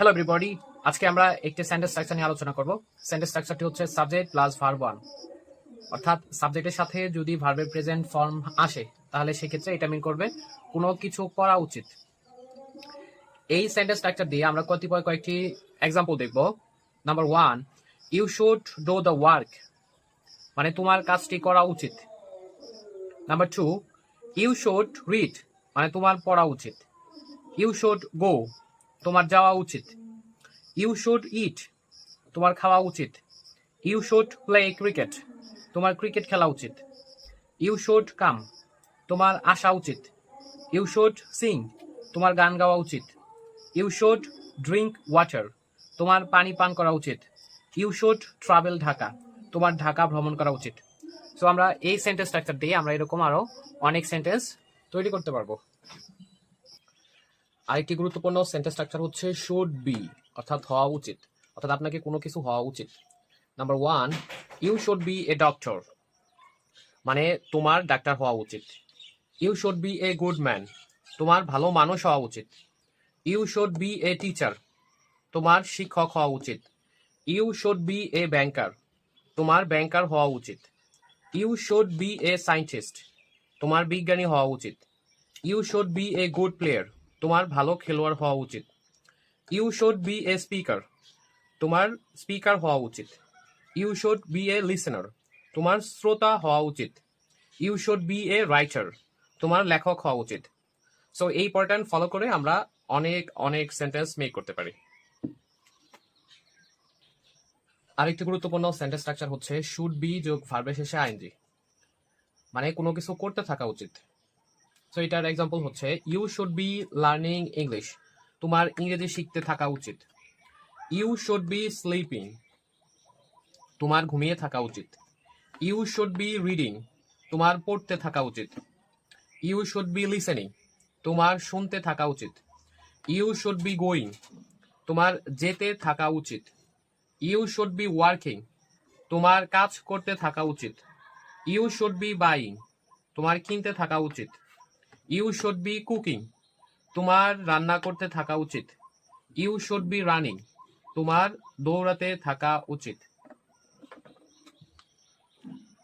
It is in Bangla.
হ্যালো এভরিবডি, আজকে আমরা একটি সেন্টেন্স স্ট্রাকচার নিয়ে আলোচনা করব। সেন্টেন্স স্ট্রাকচারটি হচ্ছে সাবজেক্ট প্লাস ভার্ব ওয়ান, অর্থাৎ সাবজেক্টের সাথে যদি ভার্বের প্রেজেন্ট ফর্ম আসে তাহলে সেক্ষেত্রে এটা মিন করবে কোনো কিছু করা উচিত। এই সেন্টেন্স স্ট্রাকচার দিয়ে আমরা কয়েকটি এক্সাম্পল দেখব। Number one, you should do the work, মানে তোমার কাজটি করা উচিত। Number two, you should read, মানে তোমার পড়া উচিত। ইউ শুড গো, তোমার যাওয়া উচিত। ইউ শুড ইট, তোমার খাওয়া উচিত। ইউ শুড প্লে ক্রিকেট, তোমার ক্রিকেট খেলা উচিত। ইউ শুড কাম, তোমার আসা উচিত। ইউ শুড সিং, তোমার গান গাওয়া উচিত। ইউ শুড ড্রিঙ্ক ওয়াটার, তোমার পানি পান করা উচিত। ইউ শুড ট্রাভেল ঢাকা, তোমার ঢাকা ভ্রমণ করা উচিত। সো আমরা এই সেন্টেন্স স্ট্রাকচার দিয়ে আমরা এরকম আরো অনেক সেন্টেন্স তৈরি করতে পারবো। আরেকটি গুরুত্বপূর্ণ সেন্টেন্স স্ট্রাকচার হচ্ছে শুড বি, অর্থাৎ হওয়া উচিত, অর্থাৎ আপনাকে কোনো কিছু হওয়া উচিত। Number one, you should be a doctor, মানে তোমার ডাক্তার হওয়া উচিত। You should be a good man, তোমার ভালো মানুষ হওয়া উচিত। You should be a teacher, তোমার শিক্ষক হওয়া উচিত। You should be a banker, তোমার ব্যাংকার হওয়া উচিত। You should be a scientist, তোমার বিজ্ঞানী হওয়া উচিত। You should be a good player, তোমার ভালো খেলোয়াড় হওয়া উচিত। You should be a speaker, তোমার স্পিকার হওয়া উচিত। You should be a listener, তোমার শ্রোতা হওয়া উচিত। You should be a writer, তোমার লেখক হওয়া উচিত। সো এই প্যাটার্ন ফলো করে আমরা অনেক অনেক সেন্টেন্স মেক করতে পারি। আরেকটি গুরুত্বপূর্ণ সেন্টেন্স স্ট্রাকচার হচ্ছে শুড বি যোগ ভার্বের শেষে আইএনজি, মানে কোনো কিছু করতে থাকা উচিত। সো এটার এক্সাম্পল হচ্ছে you should be learning English, তোমার ইংরেজি শিখতে থাকা উচিত। ইউ শুড বি স্লিপিং, তোমার ঘুমিয়ে থাকা উচিত। ইউ শুড বি রিডিং, তোমার পড়তে থাকা উচিত। ইউ শুড বি লিসেনিং, তোমার শুনতে থাকা উচিত। ইউ শুড বি গোয়িং, তোমার যেতে থাকা উচিত। ইউ শুড বি ওয়ার্কিং, তোমার কাজ করতে থাকা উচিত। ইউ শুড বি বাইং, তোমার কিনতে থাকা উচিত। ইউ শুড বি কুকিং, তোমার রান্না করতে থাকা উচিত। ইউ শুড বি রানিং, তোমার দৌড়াতে থাকা উচিত।